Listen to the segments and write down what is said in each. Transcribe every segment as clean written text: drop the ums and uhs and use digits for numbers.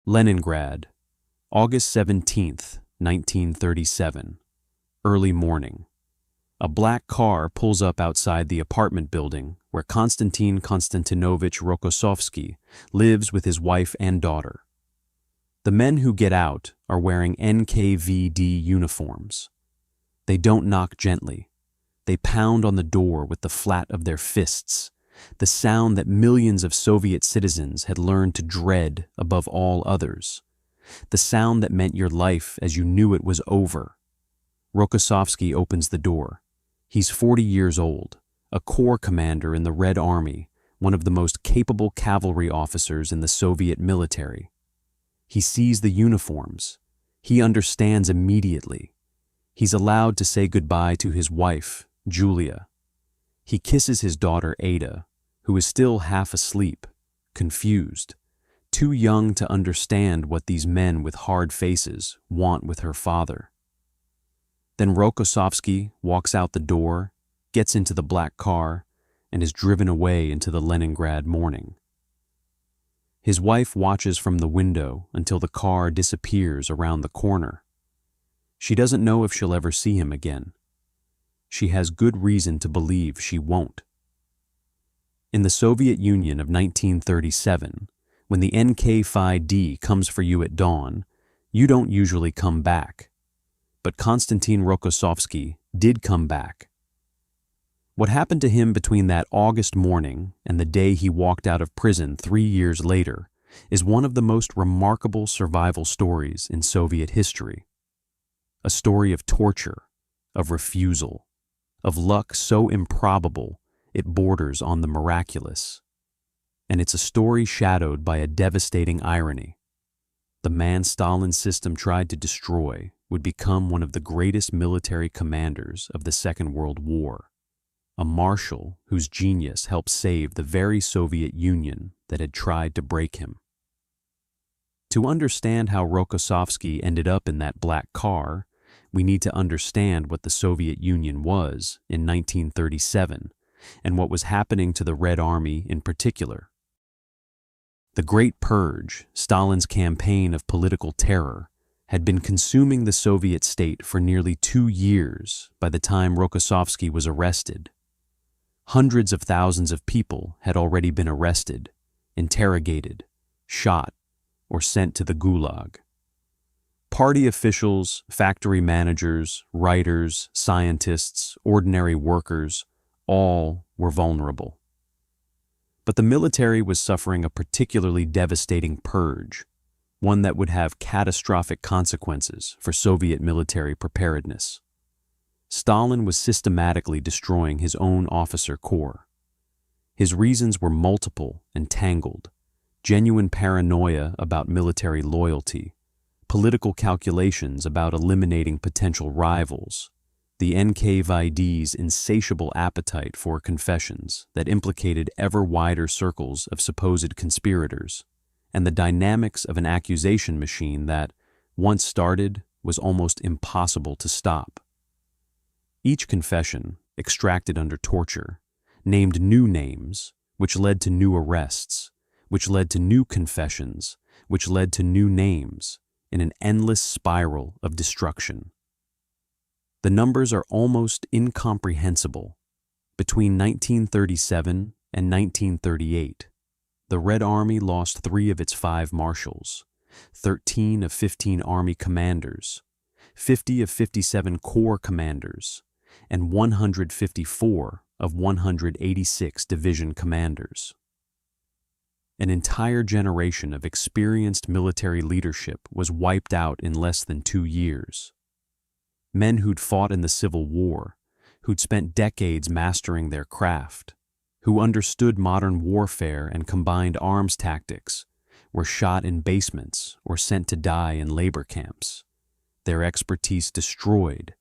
Leningrad, August 17th, 1937. Early morning. A black car pulls up outside the apartment building where Konstantin Konstantinovich Rokossovsky lives with his wife and daughter. The men who get out are wearing NKVD uniforms. They don't knock gently. They pound on the door with the flat of their fists, the sound that millions of Soviet citizens had learned to dread above all others, the sound that meant your life as you knew it was over. Rokossovsky opens the door. He's 40 years old, a corps commander in the Red Army, one of the most capable cavalry officers in the Soviet military. He sees the uniforms. He understands immediately. He's allowed to say goodbye to his wife, Julia. He kisses his daughter, Ada, who is still half asleep, confused, too young to understand what these men with hard faces want with her father. Then Rokossovsky walks out the door, gets into the black car, and is driven away into the Leningrad morning. His wife watches from the window until the car disappears around the corner. She doesn't know if she'll ever see him again. She has good reason to believe she won't. In the Soviet Union of 1937, when the NKVD comes for you at dawn, you don't usually come back. But Konstantin Rokossovsky did come back. What happened to him between that August morning and the day he walked out of prison 3 years later is one of the most remarkable survival stories in Soviet history. A story of torture, of refusal, of luck so improbable it borders on the miraculous. And it's a story shadowed by a devastating irony. The man Stalin's system tried to destroy would become one of the greatest military commanders of the Second World War, a Marshal whose genius helped save the very Soviet Union that had tried to break him. To understand how Rokossovsky ended up in that black car, we need to understand what the Soviet Union was in 1937 and what was happening to the Red Army in particular. The Great Purge, Stalin's campaign of political terror, had been consuming the Soviet state for nearly 2 years by the time Rokossovsky was arrested. Hundreds of thousands of people had already been arrested, interrogated, shot, or sent to the Gulag. Party officials, factory managers, writers, scientists, ordinary workers, all were vulnerable. But the military was suffering a particularly devastating purge, one that would have catastrophic consequences for Soviet military preparedness. Stalin was systematically destroying his own officer corps. His reasons were multiple and tangled: genuine paranoia about military loyalty, political calculations about eliminating potential rivals, the NKVD's insatiable appetite for confessions that implicated ever wider circles of supposed conspirators, and the dynamics of an accusation machine that, once started, was almost impossible to stop. Each confession, extracted under torture, named new names, which led to new arrests, which led to new confessions, which led to new names, in an endless spiral of destruction. The numbers are almost incomprehensible. Between 1937 and 1938, the Red Army lost 3 of its 5 marshals, 13 of 15 army commanders, 50 of 57 corps commanders, and 154 of 186 division commanders. An entire generation of experienced military leadership was wiped out in less than 2 years. Men who'd fought in the Civil War, who'd spent decades mastering their craft, who understood modern warfare and combined arms tactics, were shot in basements or sent to die in labor camps, their expertise destroyed,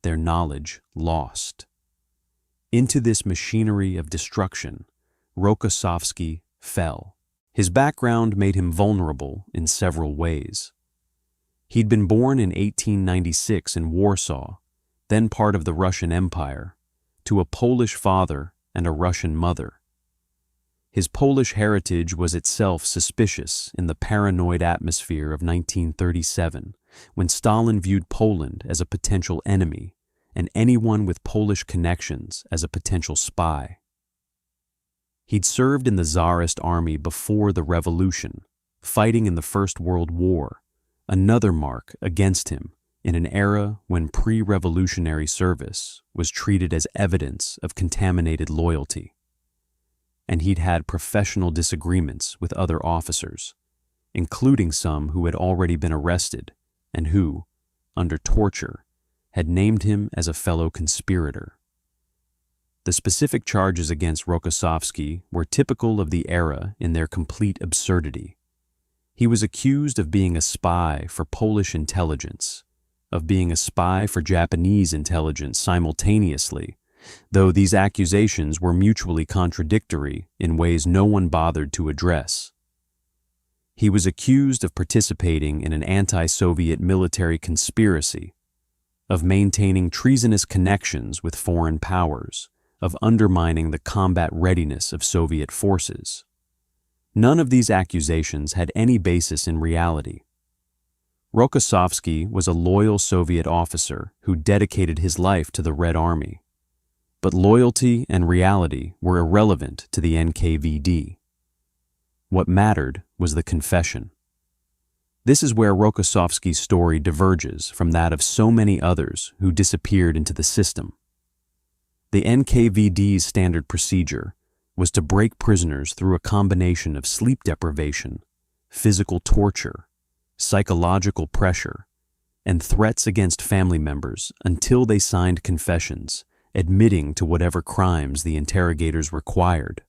their knowledge lost. Into this machinery of destruction, Rokossovsky fell. His background made him vulnerable in several ways. He'd been born in 1896 in Warsaw, then part of the Russian Empire, to a Polish father and a Russian mother. His Polish heritage was itself suspicious in the paranoid atmosphere of 1937, when Stalin viewed Poland as a potential enemy and anyone with Polish connections as a potential spy. He'd served in the Tsarist army before the revolution, fighting in the First World War, another mark against him in an era when pre-revolutionary service was treated as evidence of contaminated loyalty. And he'd had professional disagreements with other officers, including some who had already been arrested and who, under torture, had named him as a fellow conspirator. The specific charges against Rokossovsky were typical of the era in their complete absurdity. He was accused of being a spy for Polish intelligence, of being a spy for Japanese intelligence simultaneously, though these accusations were mutually contradictory in ways no one bothered to address. He was accused of participating in an anti-Soviet military conspiracy, of maintaining treasonous connections with foreign powers, of undermining the combat readiness of Soviet forces. None of these accusations had any basis in reality. Rokossovsky was a loyal Soviet officer who dedicated his life to the Red Army. But loyalty and reality were irrelevant to the NKVD. What mattered was the confession. This is where Rokossovsky's story diverges from that of so many others who disappeared into the system. The NKVD's standard procedure was to break prisoners through a combination of sleep deprivation, physical torture, psychological pressure, and threats against family members until they signed confessions, admitting to whatever crimes the interrogators required.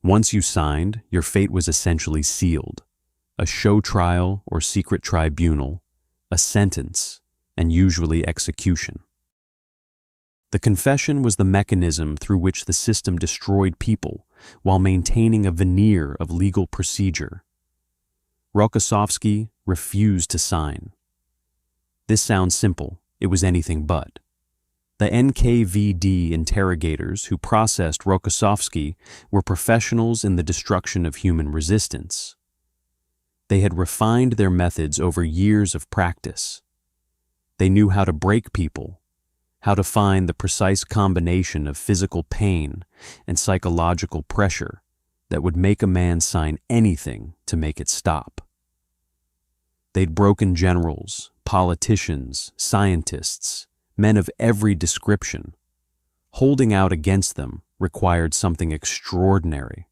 Once you signed, your fate was essentially sealed. A show trial or secret tribunal, a sentence, and usually execution. The confession was the mechanism through which the system destroyed people while maintaining a veneer of legal procedure. Rokossovsky refused to sign. This sounds simple. It was anything but. The NKVD interrogators who processed Rokossovsky were professionals in the destruction of human resistance. They had refined their methods over years of practice. They knew how to break people, how to find the precise combination of physical pain and psychological pressure that would make a man sign anything to make it stop. They'd broken generals, politicians, scientists, men of every description. Holding out against them required something extraordinary.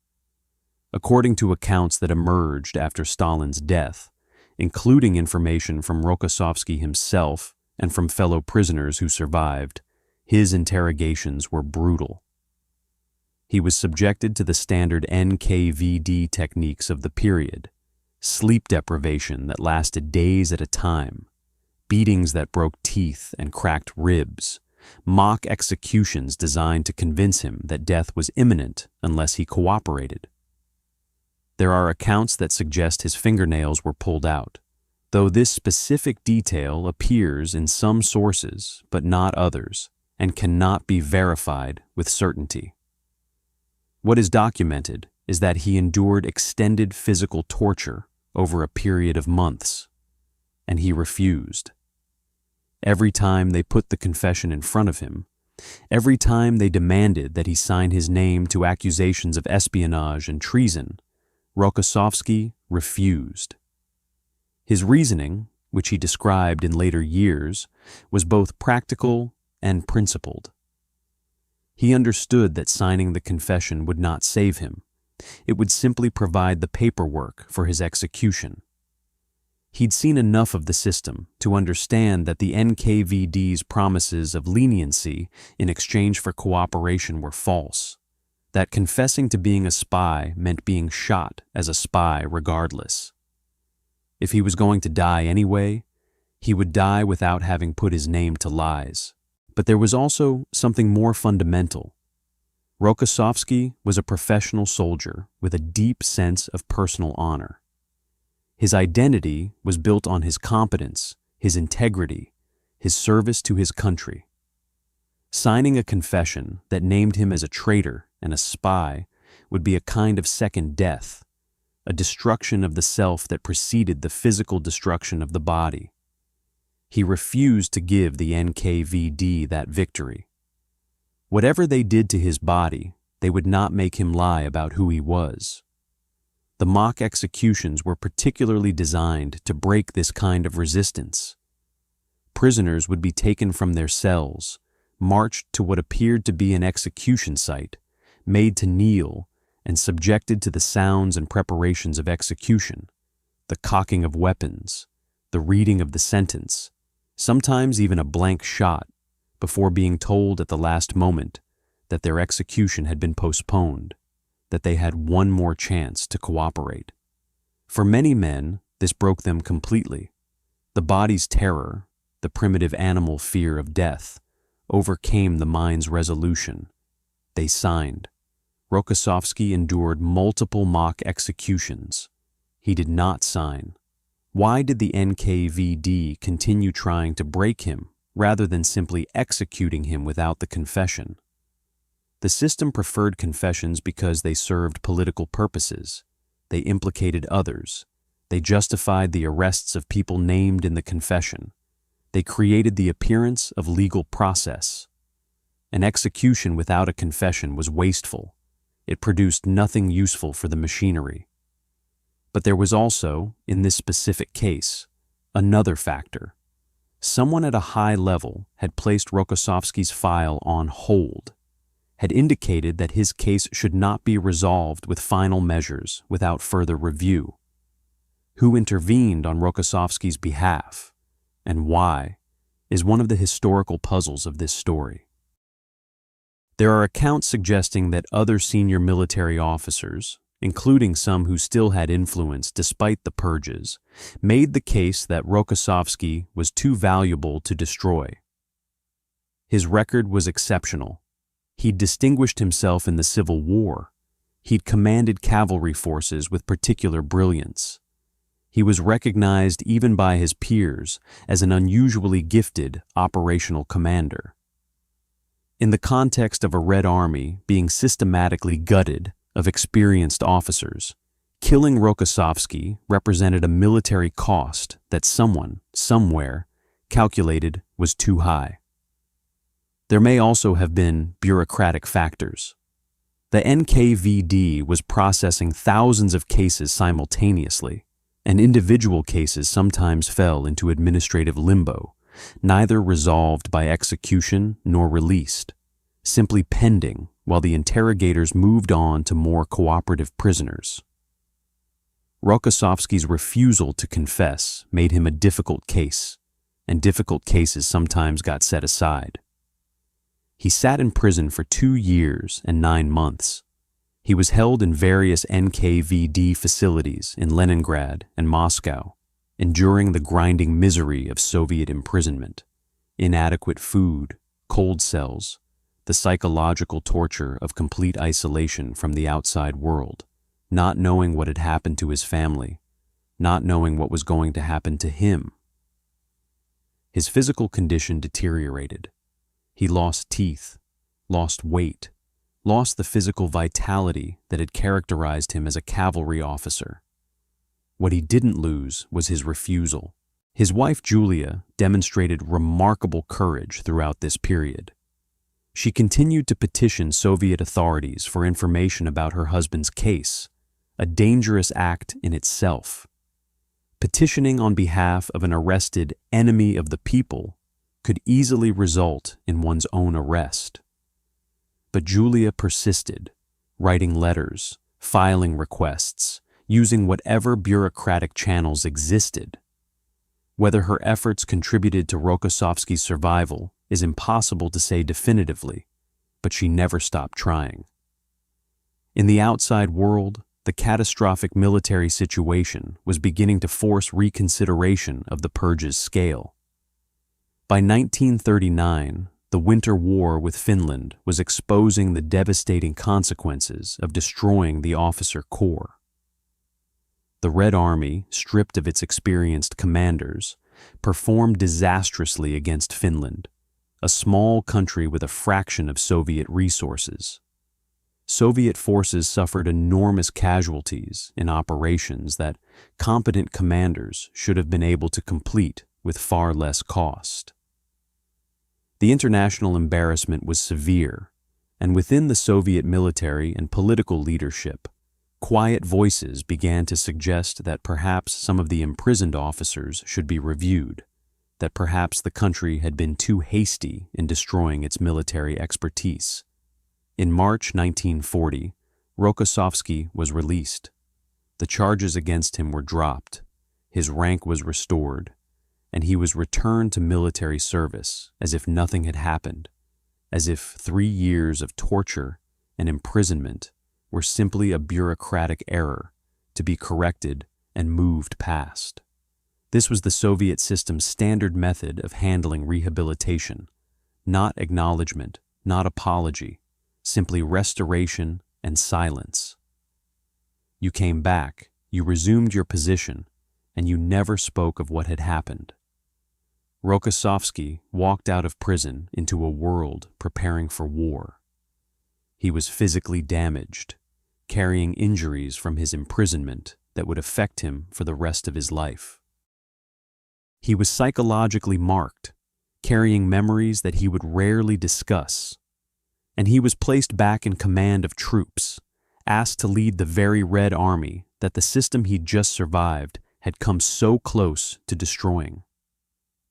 According to accounts that emerged after Stalin's death, including information from Rokossovsky himself and from fellow prisoners who survived, his interrogations were brutal. He was subjected to the standard NKVD techniques of the period: sleep deprivation that lasted days at a time, beatings that broke teeth and cracked ribs, mock executions designed to convince him that death was imminent unless he cooperated. There are accounts that suggest his fingernails were pulled out, though this specific detail appears in some sources but not others, and cannot be verified with certainty. What is documented is that he endured extended physical torture over a period of months, and he refused. Every time they put the confession in front of him, every time they demanded that he sign his name to accusations of espionage and treason, Rokossovsky refused. His reasoning, which he described in later years, was both practical and principled. He understood that signing the confession would not save him. It would simply provide the paperwork for his execution. He'd seen enough of the system to understand that the NKVD's promises of leniency in exchange for cooperation were false, that confessing to being a spy meant being shot as a spy regardless. If he was going to die anyway, he would die without having put his name to lies. But there was also something more fundamental. Rokossovsky was a professional soldier with a deep sense of personal honor. His identity was built on his competence, his integrity, his service to his country. Signing a confession that named him as a traitor and a spy would be a kind of second death, a destruction of the self that preceded the physical destruction of the body. He refused to give the NKVD that victory. Whatever they did to his body, they would not make him lie about who he was. The mock executions were particularly designed to break this kind of resistance. Prisoners would be taken from their cells, marched to what appeared to be an execution site, made to kneel, and subjected to the sounds and preparations of execution, the cocking of weapons, the reading of the sentence, sometimes even a blank shot, before being told at the last moment that their execution had been postponed, that they had one more chance to cooperate. For many men, this broke them completely. The body's terror, the primitive animal fear of death, overcame the mind's resolution. They signed. Rokossovsky endured multiple mock executions. He did not sign. Why did the NKVD continue trying to break him rather than simply executing him without the confession? The system preferred confessions because they served political purposes. They implicated others. They justified the arrests of people named in the confession. They created the appearance of legal process. An execution without a confession was wasteful. It produced nothing useful for the machinery. But there was also, in this specific case, another factor. Someone at a high level had placed Rokossovsky's file on hold, had indicated that his case should not be resolved with final measures without further review. Who intervened on Rokossovsky's behalf, and why, is one of the historical puzzles of this story. There are accounts suggesting that other senior military officers, including some who still had influence despite the purges, made the case that Rokossovsky was too valuable to destroy. His record was exceptional. He'd distinguished himself in the Civil War. He'd commanded cavalry forces with particular brilliance. He was recognized even by his peers as an unusually gifted operational commander. In the context of a Red Army being systematically gutted of experienced officers, killing Rokossovsky represented a military cost that someone, somewhere, calculated was too high. There may also have been bureaucratic factors. The NKVD was processing thousands of cases simultaneously, and individual cases sometimes fell into administrative limbo, neither resolved by execution nor released, simply pending while the interrogators moved on to more cooperative prisoners. Rokossovsky's refusal to confess made him a difficult case, and difficult cases sometimes got set aside. He sat in prison for 2 years and 9 months. He was held in various NKVD facilities in Leningrad and Moscow, enduring the grinding misery of Soviet imprisonment, inadequate food, cold cells, the psychological torture of complete isolation from the outside world, not knowing what had happened to his family, not knowing what was going to happen to him. His physical condition deteriorated. He lost teeth, lost weight, lost the physical vitality that had characterized him as a cavalry officer. What he didn't lose was his refusal. His wife Julia demonstrated remarkable courage throughout this period. She continued to petition Soviet authorities for information about her husband's case, a dangerous act in itself. Petitioning on behalf of an arrested enemy of the people could easily result in one's own arrest. But Julia persisted, writing letters, filing requests, using whatever bureaucratic channels existed. Whether her efforts contributed to Rokossovsky's survival is impossible to say definitively, but she never stopped trying. In the outside world, the catastrophic military situation was beginning to force reconsideration of the purge's scale. By 1939, the Winter War with Finland was exposing the devastating consequences of destroying the officer corps. The Red Army, stripped of its experienced commanders, performed disastrously against Finland, a small country with a fraction of Soviet resources. Soviet forces suffered enormous casualties in operations that competent commanders should have been able to complete with far less cost. The international embarrassment was severe, and within the Soviet military and political leadership, quiet voices began to suggest that perhaps some of the imprisoned officers should be reviewed, that perhaps the country had been too hasty in destroying its military expertise. In March 1940, Rokossovsky was released. The charges against him were dropped, his rank was restored, and he was returned to military service as if nothing had happened, as if 3 years of torture and imprisonment were simply a bureaucratic error to be corrected and moved past. This was the Soviet system's standard method of handling rehabilitation, not acknowledgement, not apology, simply restoration and silence. You came back, you resumed your position, and you never spoke of what had happened. Rokossovsky walked out of prison into a world preparing for war. He was physically damaged, carrying injuries from his imprisonment that would affect him for the rest of his life. He was psychologically marked, carrying memories that he would rarely discuss, and he was placed back in command of troops, asked to lead the very Red Army that the system he'd just survived had come so close to destroying.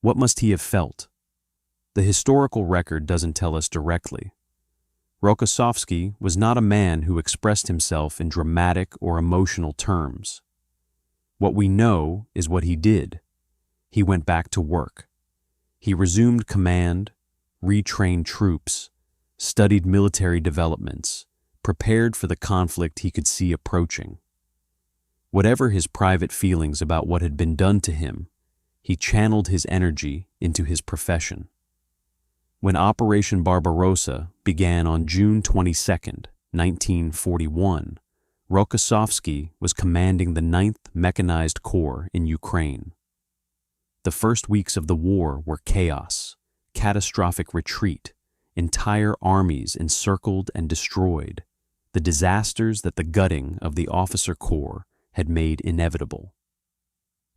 What must he have felt? The historical record doesn't tell us directly. Rokossovsky was not a man who expressed himself in dramatic or emotional terms. What we know is what he did. He went back to work. He resumed command, retrained troops, studied military developments, prepared for the conflict he could see approaching. Whatever his private feelings about what had been done to him, he channeled his energy into his profession. When Operation Barbarossa began on June 22, 1941, Rokossovsky was commanding the 9th Mechanized Corps in Ukraine. The first weeks of the war were chaos, catastrophic retreat, entire armies encircled and destroyed, the disasters that the gutting of the officer corps had made inevitable.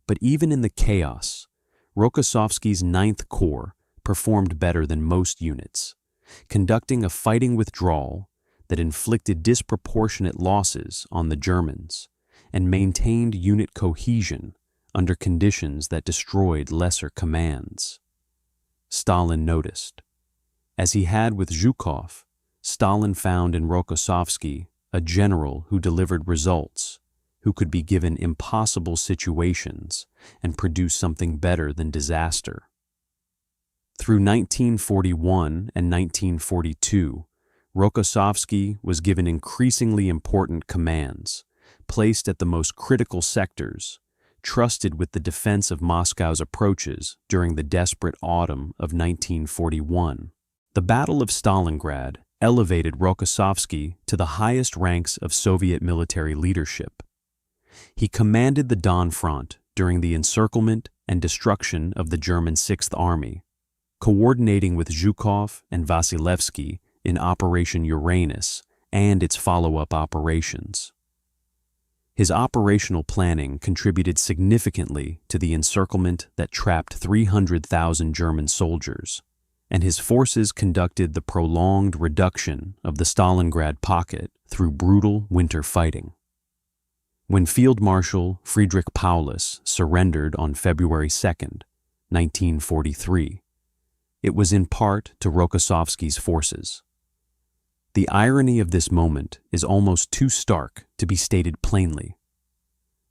But even in the chaos, Rokossovsky's 9th Corps performed better than most units, conducting a fighting withdrawal that inflicted disproportionate losses on the Germans and maintained unit cohesion under conditions that destroyed lesser commands. Stalin noticed. As he had with Zhukov, Stalin found in Rokossovsky a general who delivered results, who could be given impossible situations and produce something better than disaster. Through 1941 and 1942, Rokossovsky was given increasingly important commands, placed at the most critical sectors, trusted with the defense of Moscow's approaches during the desperate autumn of 1941. The Battle of Stalingrad elevated Rokossovsky to the highest ranks of Soviet military leadership. He commanded the Don Front during the encirclement and destruction of the German 6th Army, coordinating with Zhukov and Vasilevsky in Operation Uranus and its follow-up operations. His operational planning contributed significantly to the encirclement that trapped 300,000 German soldiers, and his forces conducted the prolonged reduction of the Stalingrad pocket through brutal winter fighting. When Field Marshal Friedrich Paulus surrendered on February 2, 1943, it was in part to Rokossovsky's forces. The irony of this moment is almost too stark to be stated plainly.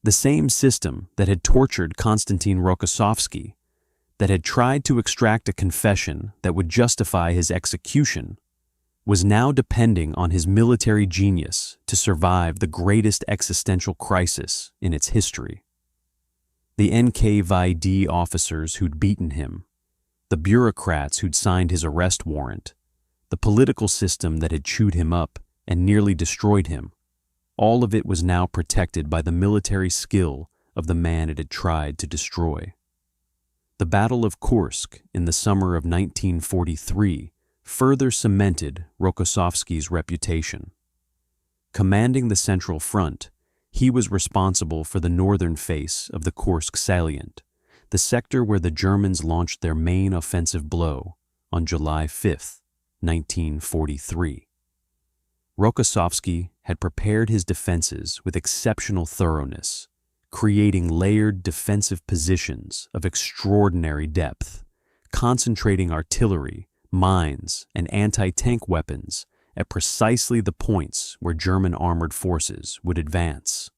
The same system that had tortured Konstantin Rokossovsky, that had tried to extract a confession that would justify his execution, was now depending on his military genius to survive the greatest existential crisis in its history. The NKVD officers who'd beaten him, the bureaucrats who'd signed his arrest warrant, the political system that had chewed him up and nearly destroyed him, all of it was now protected by the military skill of the man it had tried to destroy. The Battle of Kursk in the summer of 1943 further cemented Rokossovsky's reputation. Commanding the Central Front, he was responsible for the northern face of the Kursk salient, the sector where the Germans launched their main offensive blow on July 5, 1943. Rokossovsky had prepared his defenses with exceptional thoroughness, creating layered defensive positions of extraordinary depth, concentrating artillery, mines, and anti-tank weapons at precisely the points where German armored forces would advance.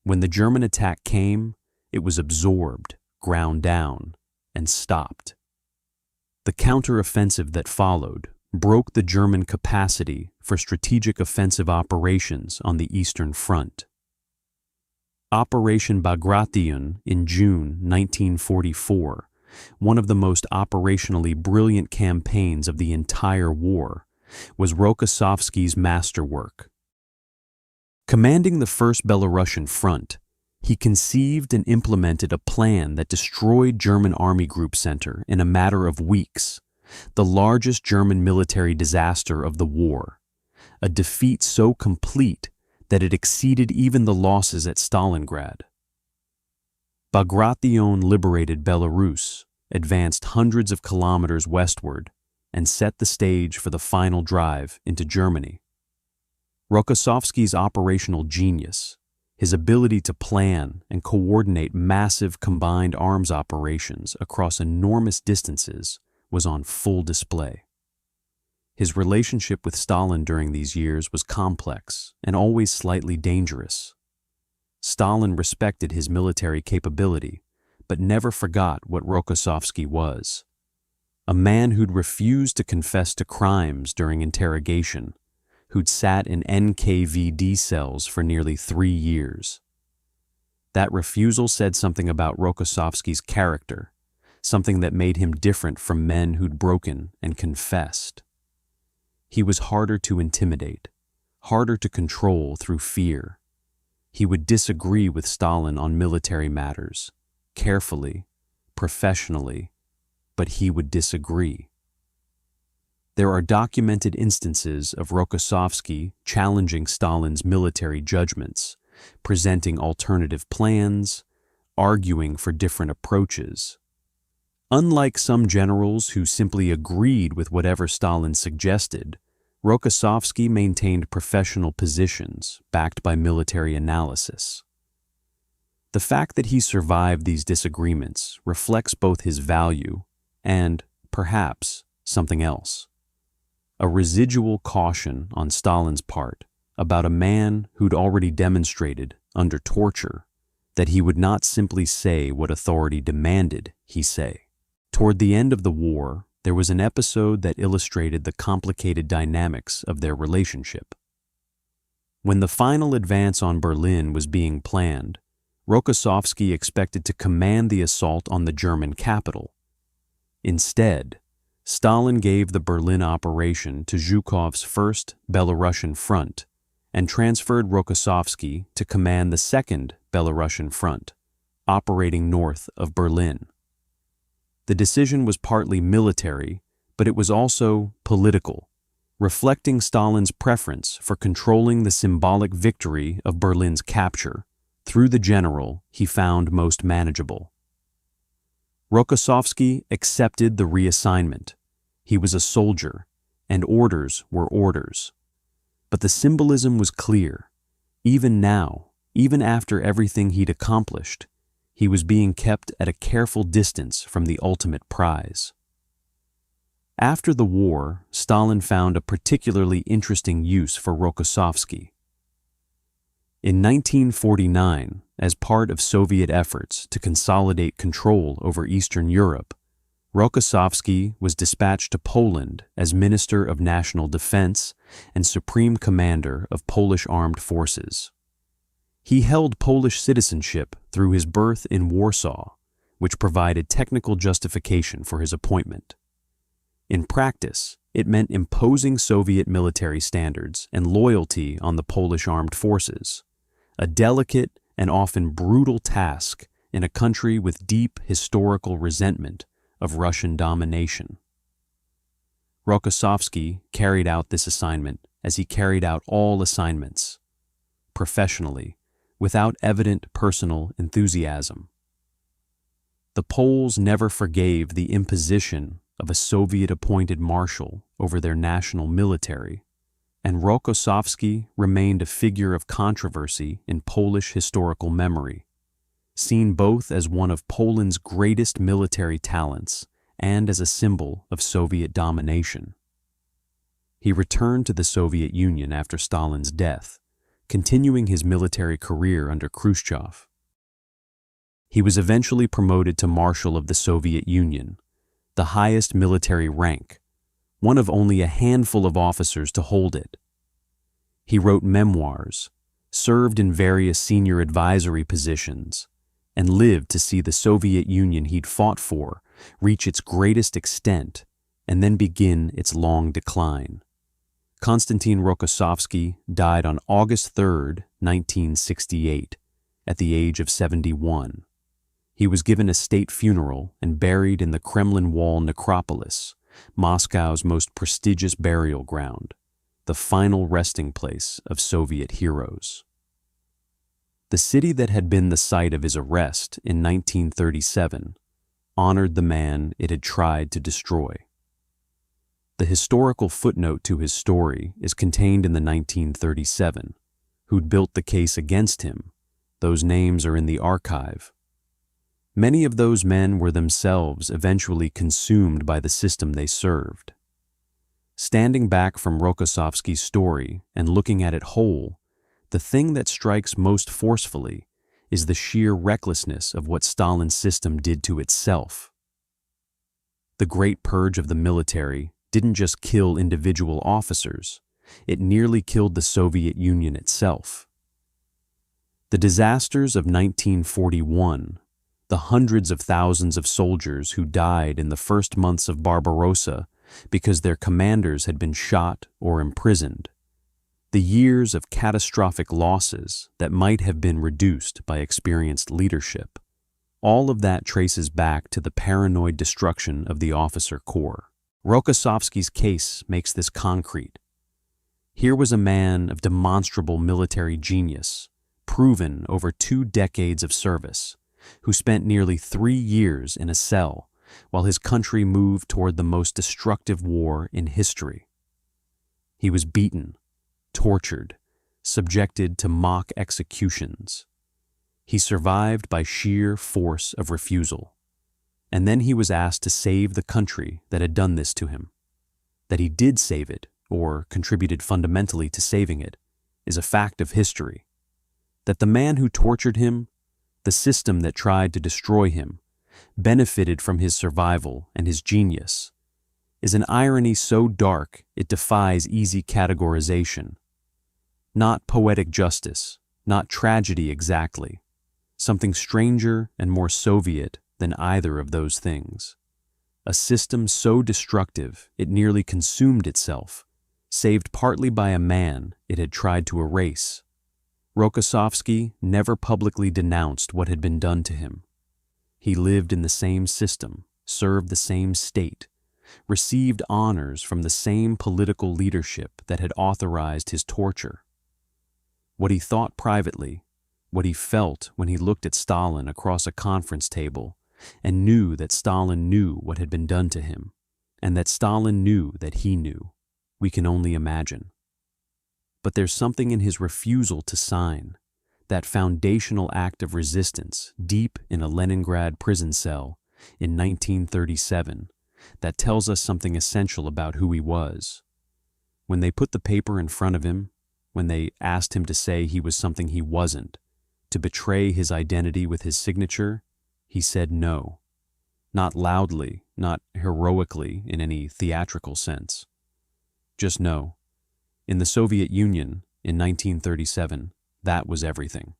When the German attack came, it was absorbed, ground down, and stopped. The counter-offensive that followed broke the German capacity for strategic offensive operations on the Eastern Front. Operation Bagration in June 1944, one of the most operationally brilliant campaigns of the entire war, was Rokossovsky's masterwork. Commanding the First Belarusian Front, he conceived and implemented a plan that destroyed German Army Group Center in a matter of weeks, the largest German military disaster of the war, a defeat so complete that it exceeded even the losses at Stalingrad. Bagration liberated Belarus, advanced hundreds of kilometers westward, and set the stage for the final drive into Germany. Rokossovsky's operational genius, his ability to plan and coordinate massive combined arms operations across enormous distances, was on full display. His relationship with Stalin during these years was complex and always slightly dangerous. Stalin respected his military capability, but never forgot what Rokossovsky was. A man who'd refused to confess to crimes during interrogation, who'd sat in NKVD cells for nearly 3 years. That refusal said something about Rokossovsky's character, something that made him different from men who'd broken and confessed. He was harder to intimidate, harder to control through fear. He would disagree with Stalin on military matters, carefully, professionally, but he would disagree. There are documented instances of Rokossovsky challenging Stalin's military judgments, presenting alternative plans, arguing for different approaches. Unlike some generals who simply agreed with whatever Stalin suggested, Rokossovsky maintained professional positions backed by military analysis. The fact that he survived these disagreements reflects both his value and, perhaps, something else. A residual caution on Stalin's part about a man who'd already demonstrated, under torture, that he would not simply say what authority demanded he say. Toward the end of the war, there was an episode that illustrated the complicated dynamics of their relationship. When the final advance on Berlin was being planned, Rokossovsky expected to command the assault on the German capital. Instead, Stalin gave the Berlin operation to Zhukov's First Belarusian Front and transferred Rokossovsky to command the Second Belarusian Front, operating north of Berlin. The decision was partly military, but it was also political, reflecting Stalin's preference for controlling the symbolic victory of Berlin's capture through the general he found most manageable. Rokossovsky accepted the reassignment. He was a soldier, and orders were orders. But the symbolism was clear. Even now, even after everything he'd accomplished, he was being kept at a careful distance from the ultimate prize. After the war, Stalin found a particularly interesting use for Rokossovsky. In 1949, as part of Soviet efforts to consolidate control over Eastern Europe, Rokossovsky was dispatched to Poland as Minister of National Defense and Supreme Commander of Polish Armed Forces. He held Polish citizenship through his birth in Warsaw, which provided technical justification for his appointment. In practice, it meant imposing Soviet military standards and loyalty on the Polish armed forces, a delicate and often brutal task in a country with deep historical resentment of Russian domination. Rokossovsky carried out this assignment as he carried out all assignments, professionally, without evident personal enthusiasm. The Poles never forgave the imposition of a Soviet-appointed marshal over their national military, and Rokossovsky remained a figure of controversy in Polish historical memory, seen both as one of Poland's greatest military talents and as a symbol of Soviet domination. He returned to the Soviet Union after Stalin's death, continuing his military career under Khrushchev. He was eventually promoted to Marshal of the Soviet Union, the highest military rank, one of only a handful of officers to hold it. He wrote memoirs, served in various senior advisory positions, and lived to see the Soviet Union he'd fought for reach its greatest extent and then begin its long decline. Konstantin Rokossovsky died on August 3, 1968, at the age of 71. He was given a state funeral and buried in the Kremlin Wall necropolis, Moscow's most prestigious burial ground, the final resting place of Soviet heroes. The city that had been the site of his arrest in 1937 honored the man it had tried to destroy. The historical footnote to his story is contained in the 1937. Who'd built the case against him? Those names are in the archive. Many of those men were themselves eventually consumed by the system they served. Standing back from Rokossovsky's story and looking at it whole, the thing that strikes most forcefully is the sheer recklessness of what Stalin's system did to itself. The Great Purge of the military didn't just kill individual officers, it nearly killed the Soviet Union itself. The disasters of 1941, the hundreds of thousands of soldiers who died in the first months of Barbarossa because their commanders had been shot or imprisoned, the years of catastrophic losses that might have been reduced by experienced leadership, all of that traces back to the paranoid destruction of the officer corps. Rokossovsky's case makes this concrete. Here was a man of demonstrable military genius, proven over 2 decades of service, who spent nearly 3 years in a cell while his country moved toward the most destructive war in history. He was beaten, tortured, subjected to mock executions. He survived by sheer force of refusal. And then he was asked to save the country that had done this to him. That he did save it, or contributed fundamentally to saving it, is a fact of history. That the man who tortured him, the system that tried to destroy him, benefited from his survival and his genius, is an irony so dark it defies easy categorization. Not poetic justice, not tragedy exactly, something stranger and more Soviet than either of those things. A system so destructive it nearly consumed itself, saved partly by a man it had tried to erase. Rokossovsky never publicly denounced what had been done to him. He lived in the same system, served the same state, received honors from the same political leadership that had authorized his torture. What he thought privately, what he felt when he looked at Stalin across a conference table and knew that Stalin knew what had been done to him, and that Stalin knew that he knew, we can only imagine. But there's something in his refusal to sign, that foundational act of resistance deep in a Leningrad prison cell in 1937, that tells us something essential about who he was. When they put the paper in front of him, when they asked him to say he was something he wasn't, to betray his identity with his signature, he said no. Not loudly, not heroically in any theatrical sense. Just no. In the Soviet Union, in 1937, that was everything.